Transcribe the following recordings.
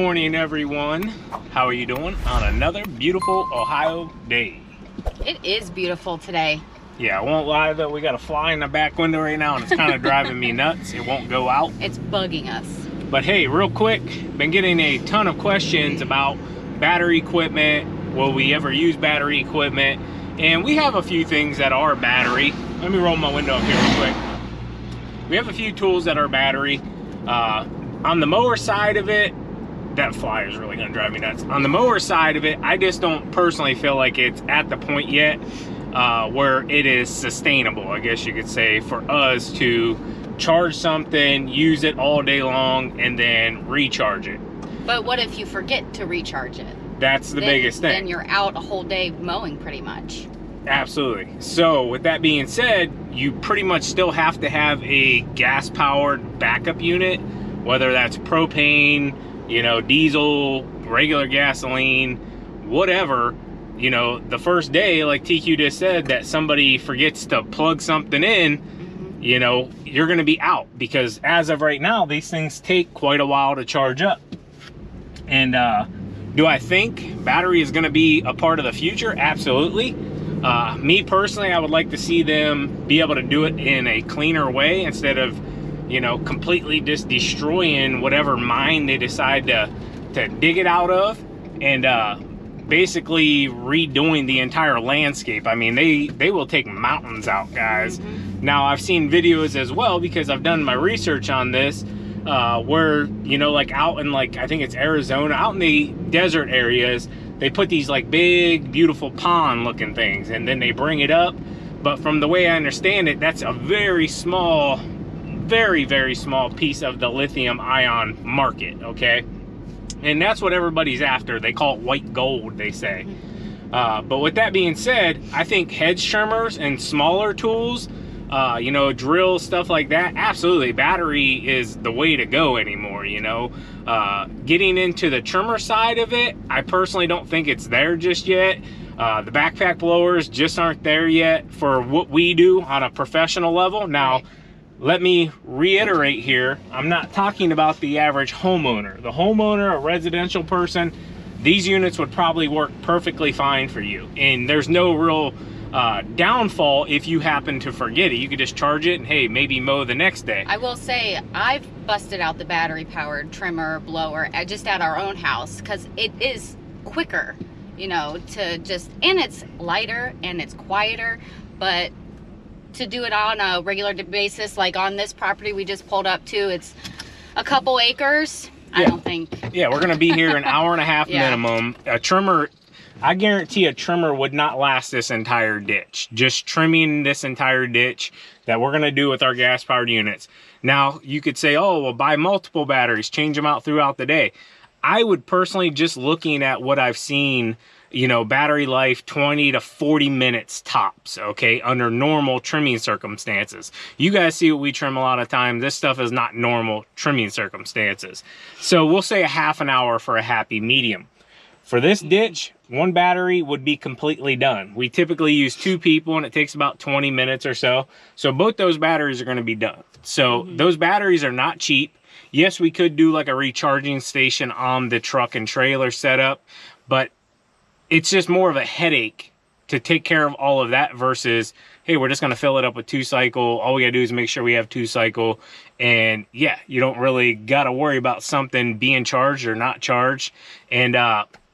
morning, everyone. How are you doing on another beautiful Ohio day? It is beautiful today. Yeah, I won't lie though, we got a fly in the back window right now and it's kind of driving me nuts. It won't go out. It's bugging us. But hey, real quick, been getting a ton of questions about battery equipment. Will we ever use battery equipment? And we have a few things that are battery. Let me roll my window up here real quick. We have a few tools that are battery. On the mower side of it, that fly is really gonna drive me nuts. On the mower side of it, I just don't personally feel like it's at the point yet where it is sustainable, I guess you could say, for us to charge something, use it all day long, and then recharge it. But what if you forget to recharge it? That's the biggest thing. Then you're out a whole day mowing pretty much. Absolutely. So with that being said, you pretty much still have to have a gas-powered backup unit, whether that's propane, you know, diesel, regular gasoline, whatever. You know, the first day, like TQ just said, that somebody forgets to plug something in, you know, you're going to be out, because as of right now, these things take quite a while to charge up. And do I think battery is going to be a part of the future? Absolutely. Me personally, I would like to see them be able to do it in a cleaner way instead of, you know, completely just destroying whatever mine they decide to dig it out of, and basically redoing the entire landscape. I mean, they will take mountains out, guys. Now, I've seen videos as well, because I've done my research on this, where, you know, like out in, like, I think it's Arizona, out in the desert areas, they put these like big, beautiful pond looking things, and then they bring it up. But from the way I understand it, that's a very small, very, very small piece of the lithium ion market, okay? And that's what everybody's after. They call it white gold, they say. But with that being said, I think hedge trimmers and smaller tools, you know, drills, stuff like that, absolutely, battery is the way to go anymore, you know? Getting into the trimmer side of it, I personally don't think it's there just yet. The backpack blowers just aren't there yet for what we do on a professional level. Now, let me reiterate here, I'm not talking about the average homeowner. The homeowner, a residential person, these units would probably work perfectly fine for you. And there's no real downfall if you happen to forget it. You could just charge it and, hey, maybe mow the next day. I will say, I've busted out the battery-powered trimmer blower just at our own house, because it is quicker, you know, to just, and it's lighter and it's quieter, but to do it on a regular basis, like on this property we just pulled up to, it's a couple acres. Yeah. I don't think. Yeah, we're gonna be here an hour and a half minimum. A trimmer, I guarantee a trimmer would not last this entire ditch. Just trimming this entire ditch that we're gonna do with our gas powered units. Now you could say, oh, well, buy multiple batteries, change them out throughout the day. I would personally, just looking at what I've seen, you know, battery life 20 to 40 minutes tops, okay, under normal trimming circumstances. You guys see what we trim a lot of times. This stuff is not normal trimming circumstances. So we'll say a half an hour for a happy medium. For this ditch, one battery would be completely done. We typically use 2 people and it takes about 20 minutes or so. So both those batteries are going to be done. So those batteries are not cheap. Yes, we could do like a recharging station on the truck and trailer setup, but it's just more of a headache to take care of all of that versus, hey, we're just going to fill it up with 2-cycle. All we got to do is make sure we have 2-cycle. And yeah, you don't really got to worry about something being charged or not charged. And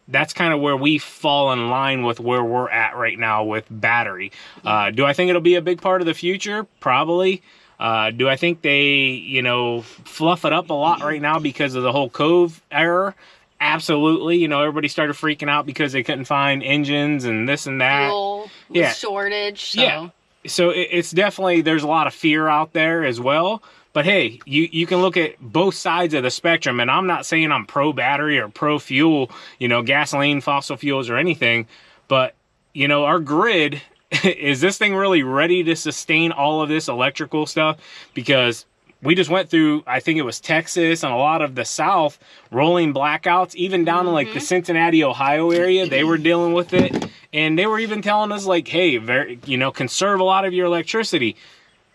that's kind of where we fall in line with where we're at right now with battery. Do I think it'll be a big part of the future? Probably. Do I think they, you know, fluff it up a lot right now because of the whole Cove error? Absolutely. You know, everybody started freaking out because they couldn't find engines and this and that. Fuel shortage. So. Yeah. So it's definitely, there's a lot of fear out there as well. But hey, you can look at both sides of the spectrum. And I'm not saying I'm pro battery or pro fuel, you know, gasoline, fossil fuels or anything. But, you know, our grid, is this thing really ready to sustain all of this electrical stuff? Because we just went through, I think it was Texas and a lot of the South, rolling blackouts, even down in like the Cincinnati, Ohio area. They were dealing with it. And they were even telling us like, hey, you know, conserve a lot of your electricity.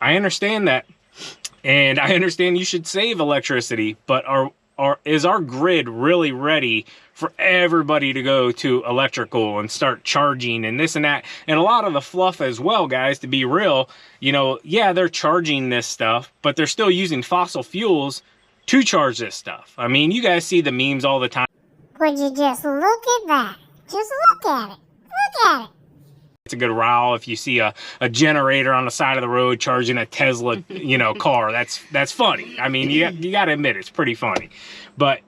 I understand that. And I understand you should save electricity, but is our grid really ready for everybody to go to electrical and start charging and this and that? And a lot of the fluff as well, guys, to be real, you know, yeah, they're charging this stuff, but they're still using fossil fuels to charge this stuff. I mean, you guys see the memes all the time. Would you just look at that? Just look at it. Look at it. It's a good row if you see a generator on the side of the road charging a Tesla, you know, car. That's funny. I mean, you got to admit it's pretty funny. But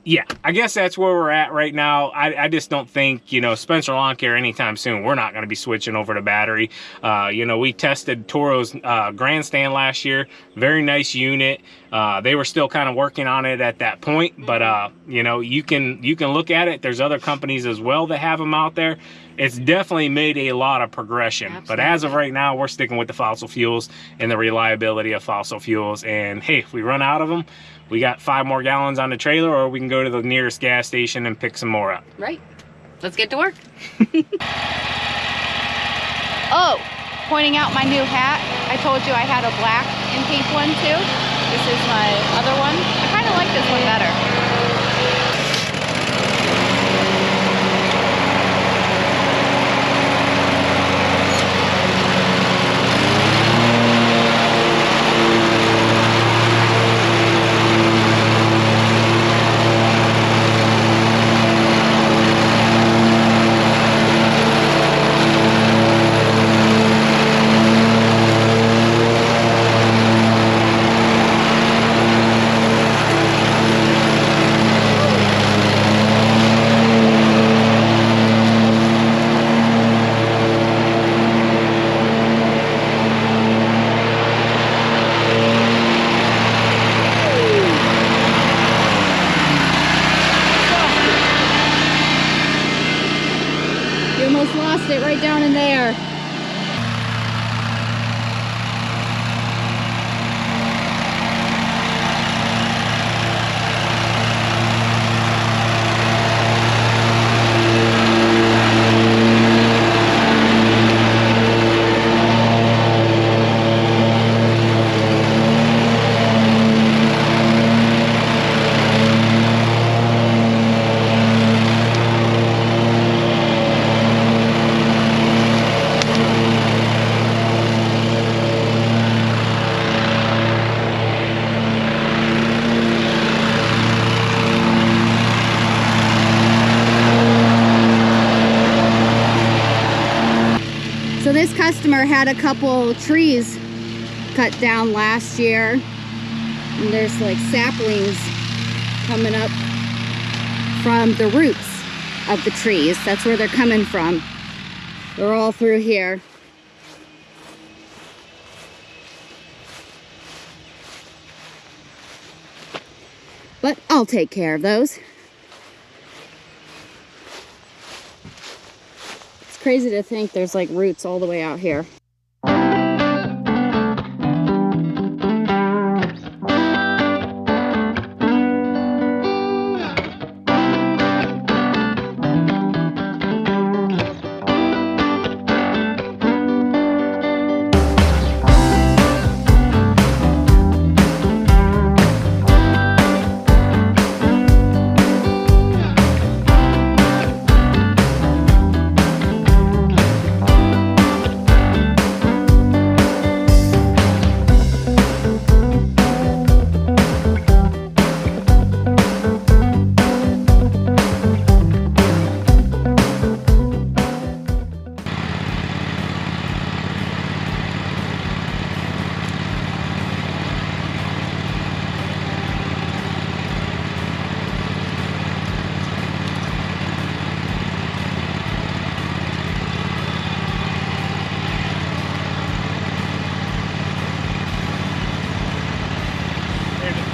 yeah, I guess that's where we're at right now. I just don't think, you know, Spencer Lawn Care anytime soon. We're not going to be switching over to battery. You know, we tested Toro's grandstand last year. Very nice unit. They were still kind of working on it at that point, but you know, you can look at it. There's other companies as well that have them out there. It's definitely made a lot of progression. Absolutely. But as of right now, we're sticking with the fossil fuels and the reliability of fossil fuels. And hey, if we run out of them, we got 5 more gallons on the trailer, or we can go to the nearest gas station and pick some more up. Right. Let's get to work. Oh, pointing out my new hat. I told you I had a black and pink one too. This is my other one. I kind of like this one better. Lost it right down in there. So this customer had a couple trees cut down last year, and there's like saplings coming up from the roots of the trees. That's where they're coming from. They're all through here. But I'll take care of those. It's crazy to think there's like roots all the way out here.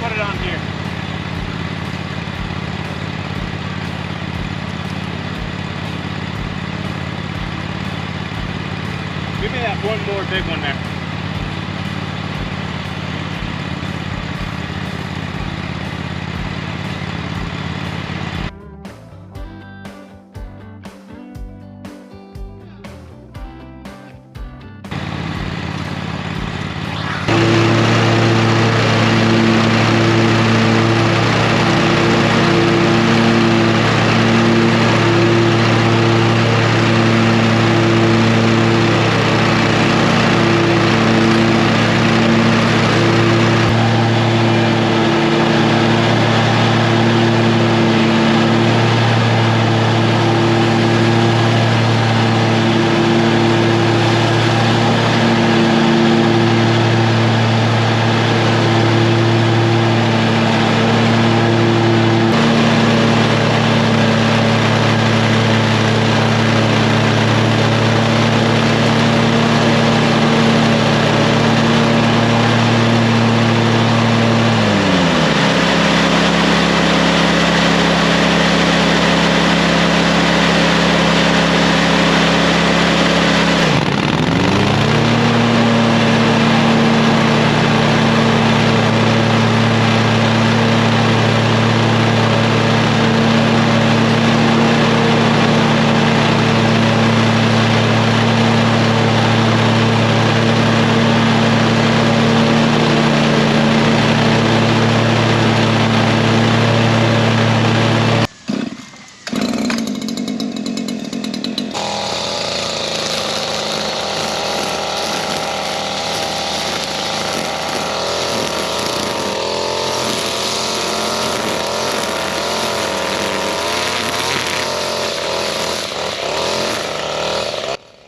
Put it on here. Give me that one more big one there.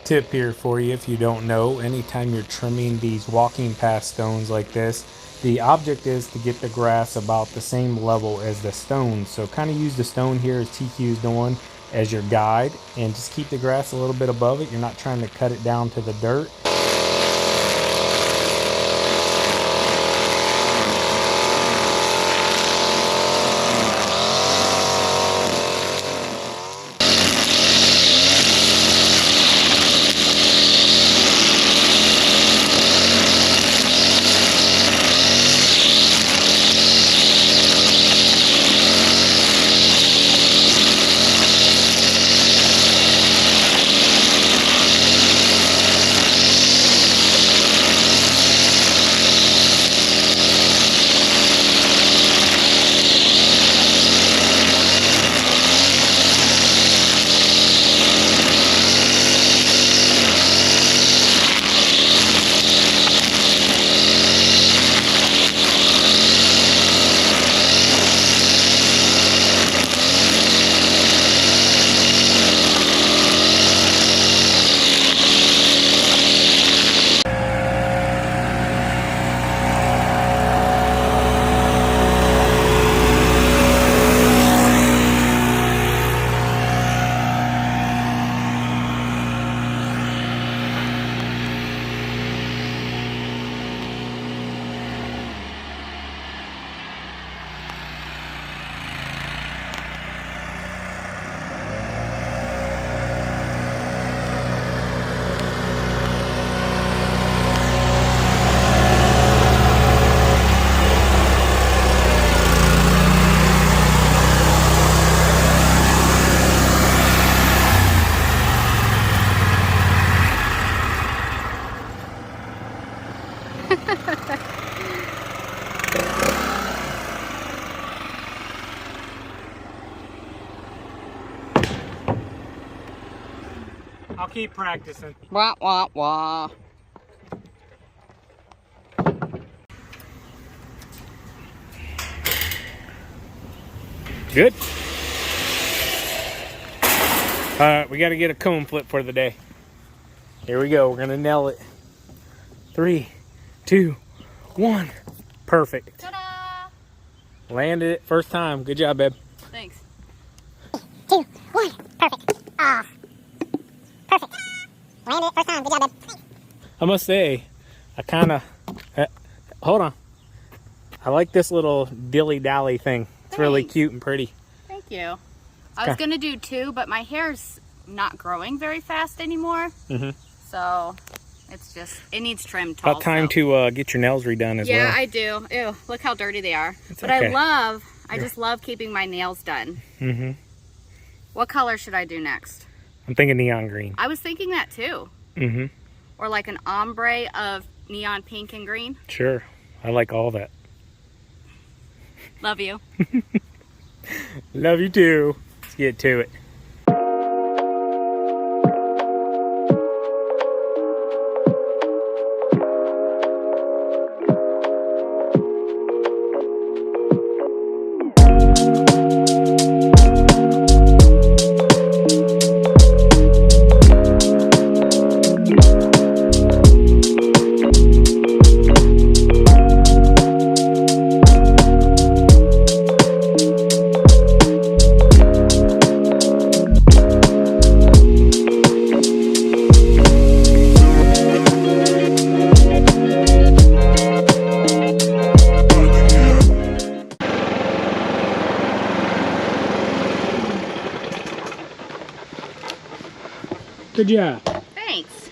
tip here for you if you don't know. Anytime you're trimming these walking path stones like this, the object is to get the grass about the same level as the stones. So kind of use the stone here as TQ's doing as your guide, and just keep the grass a little bit above it. You're not trying to cut it down to the dirt. I'll keep practicing. Wah, wah, wah. Good. We got to get a cone flip for the day. Here we go. We're going to nail it. 3, 2, 1. Perfect. Ta-da! Landed it first time. Good job, babe. Thanks. 2, 1. Perfect. Ah. Perfect. Landed it first time. Good job, babe. I must say, I kind of... hold on. I like this little dilly-dally thing. It's really Thanks. cute and pretty. Thank you. I was going to do 2, but my hair's not growing very fast anymore. Mm-hmm. So it's just, it needs trimmed tall. About time to get your nails redone as well. Yeah, I do. Ew, look how dirty they are. It's but okay. I just love keeping my nails done. Mm-hmm. What color should I do next? I'm thinking neon green. I was thinking that too. Mm-hmm. Or like an ombre of neon pink and green. Sure. I like all that. Love you. Love you too. Let's get to it. Good job. Thanks.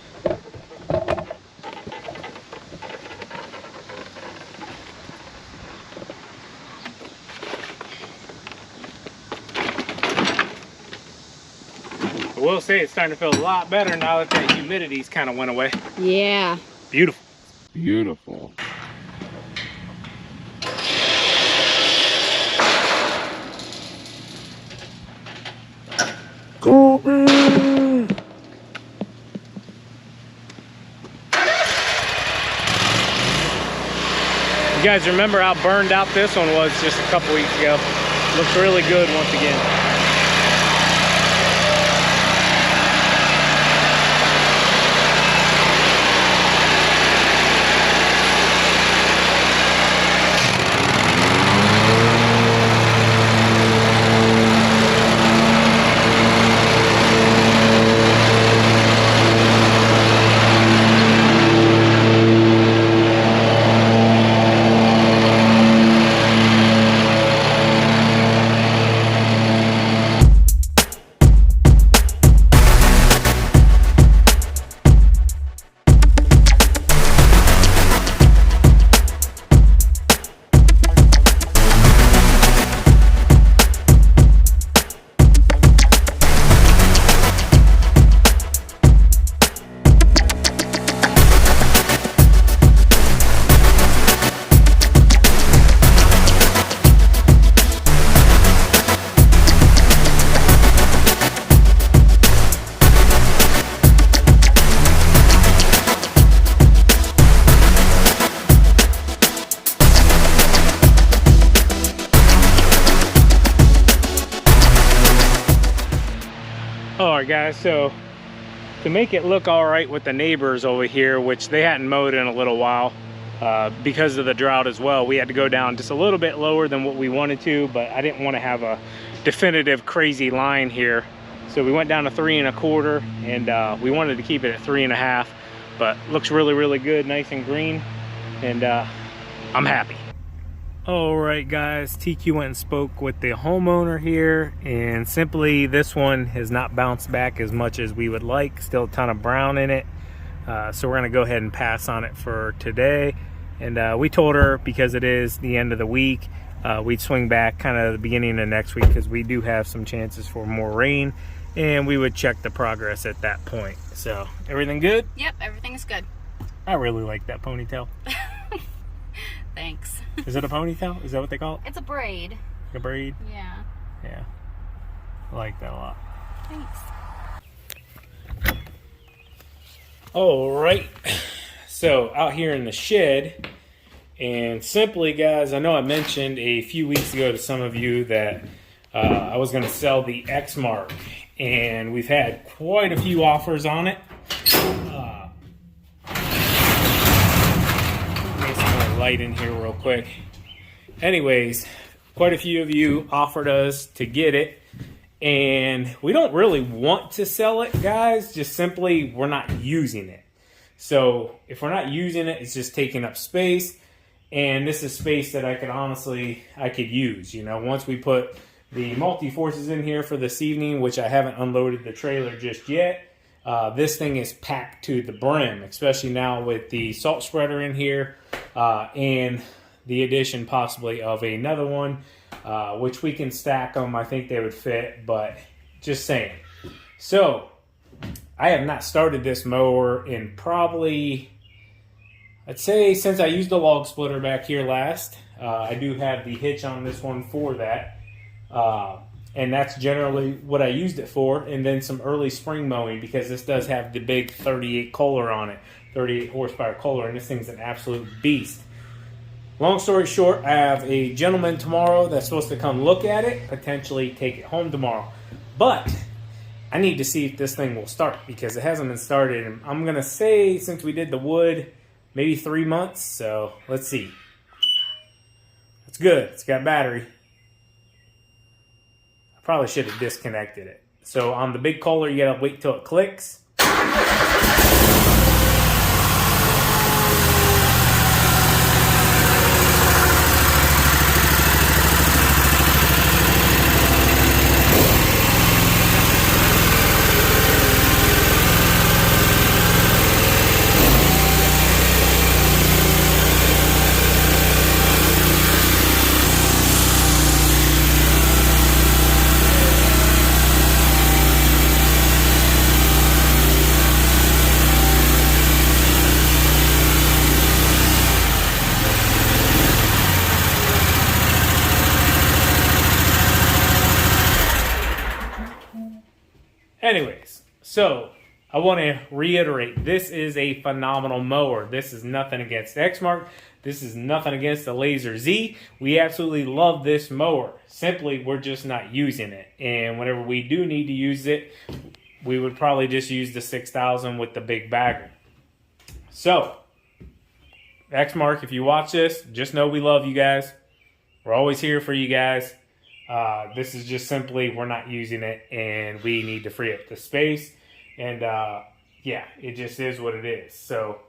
I will say it's starting to feel a lot better now that that humidity's kind of went away. Yeah. Beautiful. Beautiful. KOHLER! You guys remember how burned out this one was just a couple weeks ago? Looks really good once again. right, guys, so to make it look all right with the neighbors over here, which they hadn't mowed in a little while because of the drought as well, we had to go down just a little bit lower than what we wanted to, but I didn't want to have a definitive crazy line here. So we went down to 3 1/4, and we wanted to keep it at 3 1/2, but looks really, really good, nice and green, and I'm happy. All right, guys, TQ went and spoke with the homeowner here, and simply this one has not bounced back as much as we would like. Still a ton of brown in it, so we're gonna go ahead and pass on it for today. And we told her, because it is the end of the week, we'd swing back kind of the beginning of next week, because we do have some chances for more rain, and we would check the progress at that point. So everything good? Yep, everything's good. I really like that ponytail. Thanks. Is it a ponytail? Is that what they call it? It's a braid. A braid? Yeah. Yeah. I like that a lot. Thanks. All right. So out here in the shed, and simply, guys, I know I mentioned a few weeks ago to some of you that I was going to sell the X-Mark, and we've had quite a few offers on it. Light in here real quick. Anyways, quite a few of you offered us to get it, and we don't really want to sell it, guys. Just simply, we're not using it. So if we're not using it, it's just taking up space, and this is space that I could use. You know, once we put the multi-forces in here for this evening, which I haven't unloaded the trailer just yet, this thing is packed to the brim, especially now with the salt spreader in here, and the addition possibly of another one, which we can stack them. I think they would fit, but just saying. So I have not started this mower in probably, I'd say, since I used the log splitter back here last. I do have the hitch on this one for that. And that's generally what I used it for, and then some early spring mowing, because this does have the big 38 Kohler on it, 38 horsepower Kohler, and this thing's an absolute beast. Long story short, I have a gentleman tomorrow that's supposed to come look at it, potentially take it home tomorrow. But I need to see if this thing will start, because it hasn't been started. And I'm going to say, since we did the wood, maybe 3 months, so let's see. It's good. It's got battery. Probably should have disconnected it. So on the big Kohler, you gotta wait till it clicks. Anyways, so I want to reiterate, this is a phenomenal mower. This is nothing against X-Mark. This is nothing against the Laser Z. We absolutely love this mower. Simply, we're just not using it. And whenever we do need to use it, we would probably just use the 6000 with the big bagger. So, X-Mark, if you watch this, just know we love you guys. We're always here for you guys. This is just simply, we're not using it, and we need to free up the space. And yeah, it just is what it is. So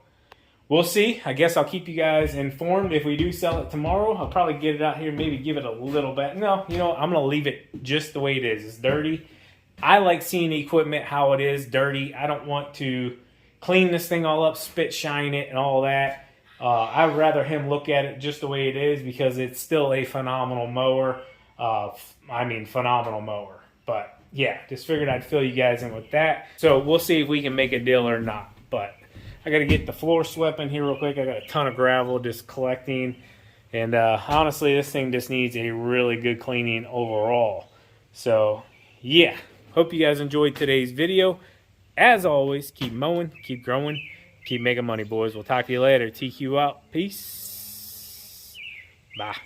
we'll see. I guess I'll keep you guys informed. If we do sell it tomorrow, I'll probably get it out here, maybe give it a little bit. No, you know, I'm going to leave it just the way it is. It's dirty. I like seeing the equipment how it is, dirty. I don't want to clean this thing all up, spit shine it and all that. I'd rather him look at it just the way it is, because it's still a phenomenal mower. I mean, phenomenal mower. But yeah, just figured I'd fill you guys in with that. So we'll see if we can make a deal or not. But I got to get the floor swept in here real quick. I got a ton of gravel just collecting. And honestly, this thing just needs a really good cleaning overall. So yeah, hope you guys enjoyed today's video. As always, keep mowing, keep growing, keep making money, boys. We'll talk to you later. TQ out. Peace. Bye.